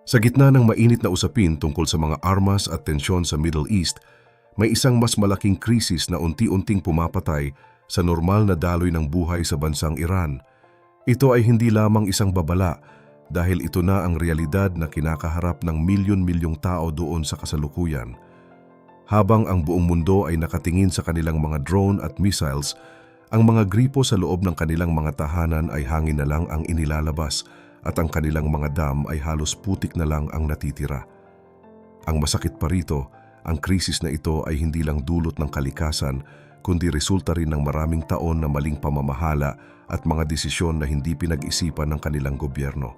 Sa gitna ng mainit na usapin tungkol sa mga armas at tensyon sa Middle East, may isang mas malaking krisis na unti-unting pumapatay sa normal na daloy ng buhay sa bansang Iran. Ito ay hindi lamang isang babala dahil ito na ang realidad na kinakaharap ng milyon-milyong tao doon sa kasalukuyan. Habang ang buong mundo ay nakatingin sa kanilang mga drone at missiles, ang mga gripo sa loob ng kanilang mga tahanan ay hangin na lang ang inilalabas at ang kanilang mga dam ay halos putik na lang ang natitira. Ang masakit pa rito, ang krisis na ito ay hindi lang dulot ng kalikasan, kundi resulta rin ng maraming taon na maling pamamahala at mga desisyon na hindi pinag-isipan ng kanilang gobyerno.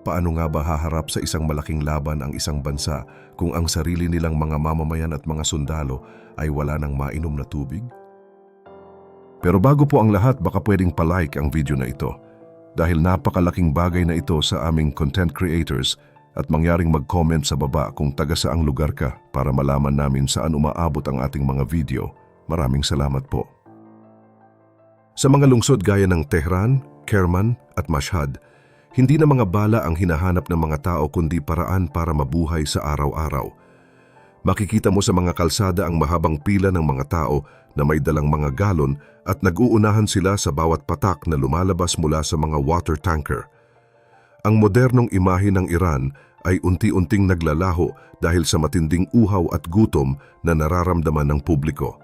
Paano nga ba haharap sa isang malaking laban ang isang bansa kung ang sarili nilang mga mamamayan at mga sundalo ay wala ng mainom na tubig? Pero bago po ang lahat, baka pwedeng palike ang video na ito dahil napakalaking bagay na ito sa aming content creators at mangyaring mag-comment sa baba kung taga saang lugar ka para malaman namin saan umaabot ang ating mga video. Maraming salamat po. Sa mga lungsod gaya ng Tehran, Kerman at Mashhad, hindi na mga bala ang hinahanap ng mga tao kundi paraan para mabuhay sa araw-araw. Makikita mo sa mga kalsada ang mahabang pila ng mga tao na may dalang mga galon at nag-uunahan sila sa bawat patak na lumalabas mula sa mga water tanker. Ang modernong imahe ng Iran ay unti-unting naglalaho dahil sa matinding uhaw at gutom na nararamdaman ng publiko.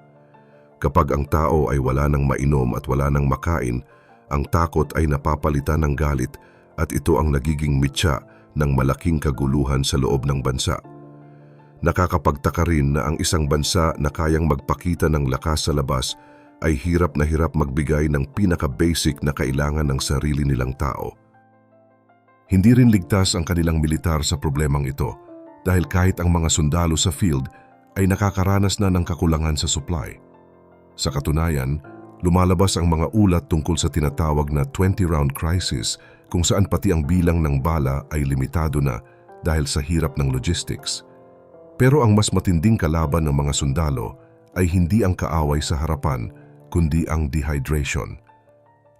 Kapag ang tao ay wala ng mainom at wala ng makain, ang takot ay napapalitan ng galit at ito ang nagiging mitya ng malaking kaguluhan sa loob ng bansa. Nakakapagtaka rin na ang isang bansa na kayang magpakita ng lakas sa labas ay hirap na hirap magbigay ng pinaka-basic na kailangan ng sarili nilang tao. Hindi rin ligtas ang kanilang militar sa problemang ito dahil kahit ang mga sundalo sa field ay nakakaranas na ng kakulangan sa supply. Sa katunayan, lumalabas ang mga ulat tungkol sa tinatawag na 20-round crisis kung saan pati ang bilang ng bala ay limitado na dahil sa hirap ng logistics. Pero ang mas matinding kalaban ng mga sundalo ay hindi ang kaaway sa harapan, kundi ang dehydration.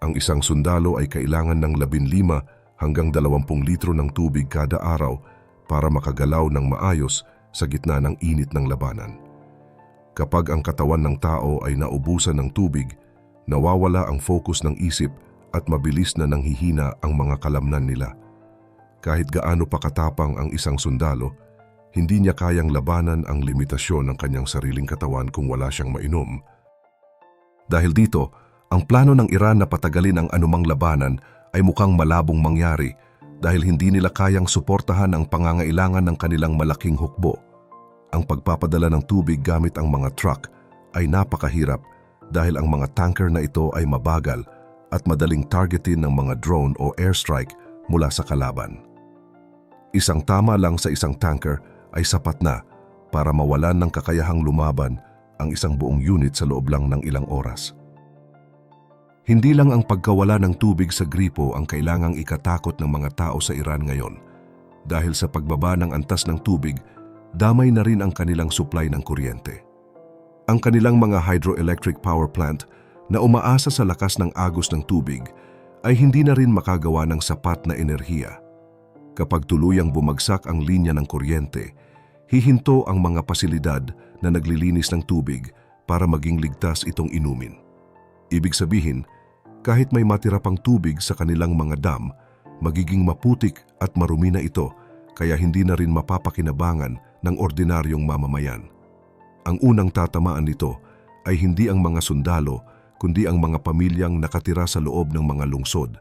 Ang isang sundalo ay kailangan ng 15 hanggang 20 litro ng tubig kada araw para makagalaw ng maayos sa gitna ng init ng labanan. Kapag ang katawan ng tao ay naubusan ng tubig, nawawala ang focus ng isip at mabilis na nanghihina ang mga kalamnan nila. Kahit gaano pa katapang ang isang sundalo, hindi niya kayang labanan ang limitasyon ng kanyang sariling katawan kung wala siyang mainom. Dahil dito, ang plano ng Iran na patagalin ang anumang labanan ay mukhang malabong mangyari dahil hindi nila kayang suportahan ang pangangailangan ng kanilang malaking hukbo. Ang pagpapadala ng tubig gamit ang mga truck ay napakahirap dahil ang mga tanker na ito ay mabagal at madaling targetin ng mga drone o airstrike mula sa kalaban. Isang tama lang sa isang tanker ay sapat na para mawalan ng kakayahang lumaban ang isang buong unit sa loob lang ng ilang oras. Hindi lang ang pagkawala ng tubig sa gripo ang kailangang ikatakot ng mga tao sa Iran ngayon. Dahil sa pagbaba ng antas ng tubig, damay na rin ang kanilang supply ng kuryente. Ang kanilang mga hydroelectric power plant na umaasa sa lakas ng agos ng tubig ay hindi na rin makagawa ng sapat na enerhiya. Kapag tuluyang bumagsak ang linya ng kuryente, hihinto ang mga pasilidad na naglilinis ng tubig para maging ligtas itong inumin. Ibig sabihin, kahit may matira pang tubig sa kanilang mga dam, magiging maputik at marumi na ito kaya hindi na rin mapapakinabangan ng ordinaryong mamamayan. Ang unang tatamaan nito ay hindi ang mga sundalo kundi ang mga pamilyang nakatira sa loob ng mga lungsod.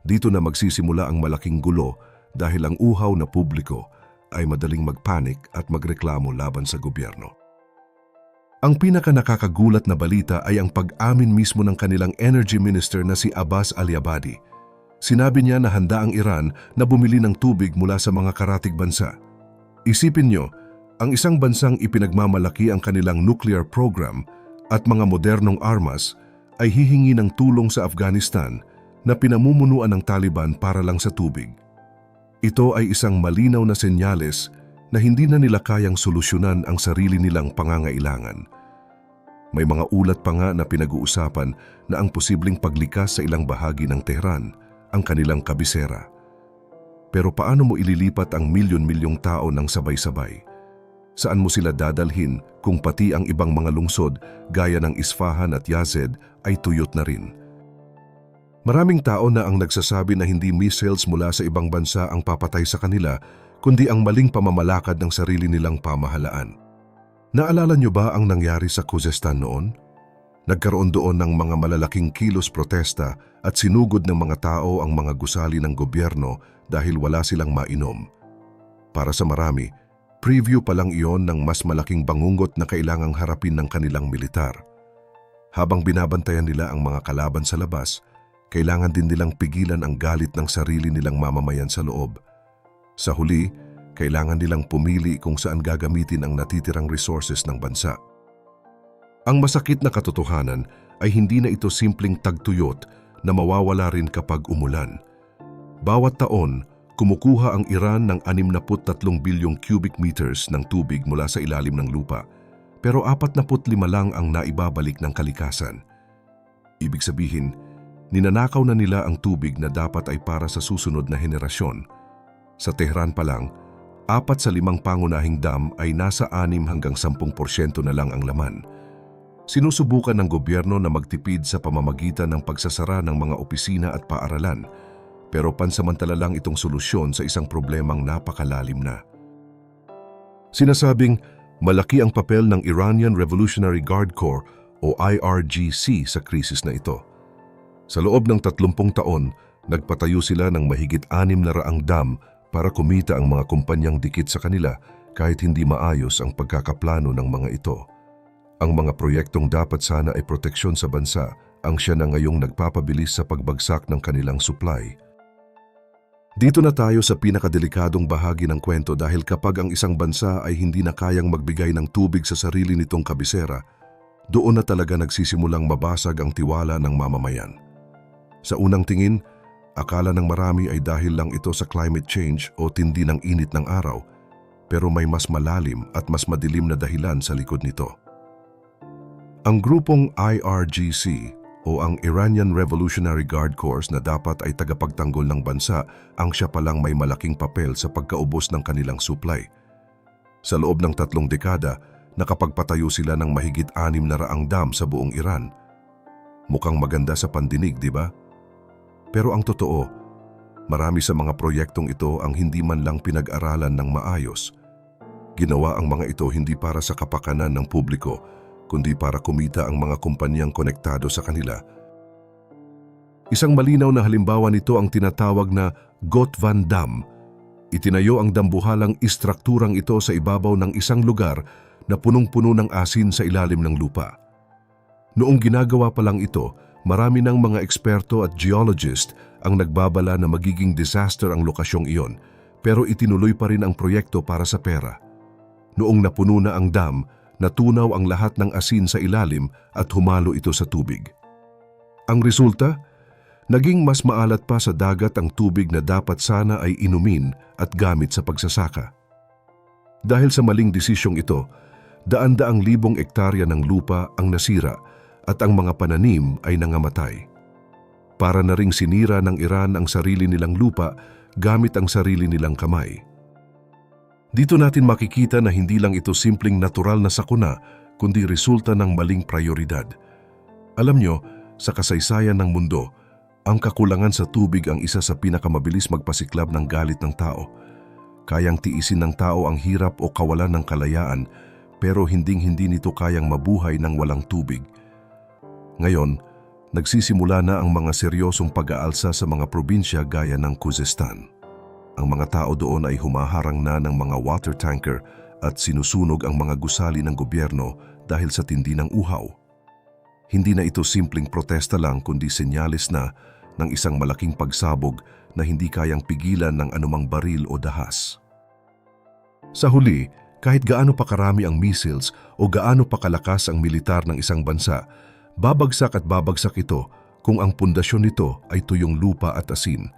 Dito na magsisimula ang malaking gulo dahil ang uhaw na publiko ay madaling magpanik at magreklamo laban sa gobyerno. Ang pinaka-nakakagulat na balita ay ang pag-amin mismo ng kanilang energy minister na si Abbas Al-Yabadi. Sinabi niya na handa ang Iran na bumili ng tubig mula sa mga karatig bansa. Isipin niyo, ang isang bansang ipinagmamalaki ang kanilang nuclear program at mga modernong armas ay hihingi ng tulong sa Afghanistan na pinamumunuan ng Taliban para lang sa tubig. Ito ay isang malinaw na senyales na hindi na nila kayang solusyonan ang sarili nilang pangangailangan. May mga ulat pa nga na pinag-uusapan na ang posibleng paglikas sa ilang bahagi ng Tehran ang kanilang kabisera. Pero paano mo ililipat ang milyon-milyong tao ng sabay-sabay? Saan mo sila dadalhin kung pati ang ibang mga lungsod gaya ng Isfahan at Yazd ay tuyot na rin? Maraming tao na ang nagsasabi na hindi missiles mula sa ibang bansa ang papatay sa kanila, kundi ang maling pamamalakad ng sarili nilang pamahalaan. Naalala niyo ba ang nangyari sa Khuzestan noon? Nagkaroon doon ng mga malalaking kilos protesta at sinugod ng mga tao ang mga gusali ng gobyerno dahil wala silang mainom. Para sa marami, preview pa lang iyon ng mas malaking bangungot na kailangang harapin ng kanilang militar. Habang binabantayan nila ang mga kalaban sa labas, kailangan din nilang pigilan ang galit ng sarili nilang mamamayan sa loob. Sa huli, kailangan nilang pumili kung saan gagamitin ang natitirang resources ng bansa. Ang masakit na katotohanan ay hindi na ito simpleng tagtuyot na mawawala rin kapag umulan. Bawat taon, kumukuha ang Iran ng 63 bilyong cubic meters ng tubig mula sa ilalim ng lupa, pero 45 lang ang naibabalik ng kalikasan. Ibig sabihin, ninanakaw na nila ang tubig na dapat ay para sa susunod na henerasyon. Sa Tehran pa lang, 4 sa 5 pangunahing dam ay nasa 6 hanggang 10% na lang ang laman. Sinusubukan ng gobyerno na magtipid sa pamamagitan ng pagsasara ng mga opisina at paaralan, pero pansamantala lang itong solusyon sa isang problemang napakalalim na. Sinasabing malaki ang papel ng Iranian Revolutionary Guard Corps o IRGC sa krisis na ito. Sa loob ng 30 taon, nagpatayo sila ng mahigit 600 dam para kumita ang mga kumpanyang dikit sa kanila kahit hindi maayos ang pagkakaplano ng mga ito. Ang mga proyektong dapat sana ay proteksyon sa bansa ang siya na ngayong nagpapabilis sa pagbagsak ng kanilang supply. Dito na tayo sa pinakadelikadong bahagi ng kwento dahil kapag ang isang bansa ay hindi na kayang magbigay ng tubig sa sarili nitong kabisera, doon na talaga nagsisimulang mabasag ang tiwala ng mamamayan. Sa unang tingin, akala ng marami ay dahil lang ito sa climate change o tindi ng init ng araw, pero may mas malalim at mas madilim na dahilan sa likod nito. Ang grupong IRGC o ang Iranian Revolutionary Guard Corps na dapat ay tagapagtanggol ng bansa ang siya palang may malaking papel sa pagkaubos ng kanilang supply. Sa loob ng 3 dekada, nakapagpatayo sila ng mahigit 600 dam sa buong Iran. Mukhang maganda sa pandinig, di ba? Pero ang totoo, marami sa mga proyektong ito ang hindi man lang pinag-aralan ng maayos. Ginawa ang mga ito hindi para sa kapakanan ng publiko, kundi para kumita ang mga kumpanyang konektado sa kanila. Isang malinaw na halimbawa nito ang tinatawag na Gotvan Dam. Itinayo ang dambuhalang istrukturang ito sa ibabaw ng isang lugar na punong-puno ng asin sa ilalim ng lupa. Noong ginagawa pa lang ito, marami ng mga eksperto at geologist ang nagbabala na magiging disaster ang lokasyong iyon, pero itinuloy pa rin ang proyekto para sa pera. Noong napuno na ang dam, natunaw ang lahat ng asin sa ilalim at humalo ito sa tubig. Ang resulta? Naging mas maalat pa sa dagat ang tubig na dapat sana ay inumin at gamit sa pagsasaka. Dahil sa maling desisyong ito, daan-daang libong ektarya ng lupa ang nasira at ang mga pananim ay nangamatay. Para na ring sinira ng Iran ang sarili nilang lupa gamit ang sarili nilang kamay. Dito natin makikita na hindi lang ito simpleng natural na sakuna, kundi resulta ng maling prioridad. Alam nyo, sa kasaysayan ng mundo, ang kakulangan sa tubig ang isa sa pinakamabilis magpasiklab ng galit ng tao. Kayang tiisin ng tao ang hirap o kawalan ng kalayaan, pero hinding-hindi nito kayang mabuhay ng walang tubig. Ngayon, nagsisimula na ang mga seryosong pag-aalsa sa mga probinsya gaya ng Khuzestan. Ang mga tao doon ay humaharang na ng mga water tanker at sinusunog ang mga gusali ng gobyerno dahil sa tindi ng uhaw. Hindi na ito simpleng protesta lang kundi senyales na ng isang malaking pagsabog na hindi kayang pigilan ng anumang baril o dahas. Sa huli, kahit gaano pa karami ang missiles o gaano pa kalakas ang militar ng isang bansa, babagsak at babagsak ito kung ang pundasyon nito ay tuyong lupa at asin.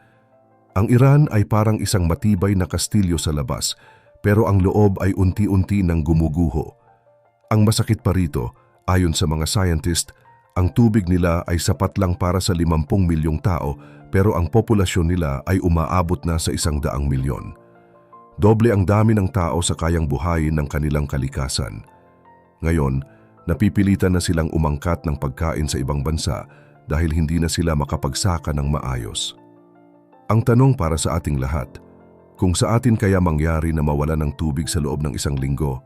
Ang Iran ay parang isang matibay na kastilyo sa labas, pero ang loob ay unti-unti nang gumuguho. Ang masakit pa rito, ayon sa mga scientist, ang tubig nila ay sapat lang para sa 50 milyong tao, pero ang populasyon nila ay umaabot na sa 100 milyon. Doble ang dami ng tao sa kayang buhayin ng kanilang kalikasan. Ngayon, napipilitan na silang umangkat ng pagkain sa ibang bansa dahil hindi na sila makapagsaka ng maayos. Ang tanong para sa ating lahat, kung sa atin kaya mangyari na mawalan ng tubig sa loob ng 1 linggo,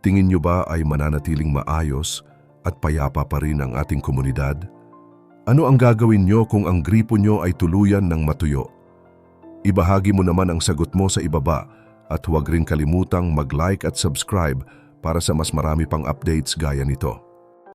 tingin nyo ba ay mananatiling maayos at payapa pa rin ang ating komunidad? Ano ang gagawin nyo kung ang gripo nyo ay tuluyan ng matuyo? Ibahagi mo naman ang sagot mo sa ibaba at huwag rin kalimutang mag-like at subscribe para sa mas marami pang updates gaya nito.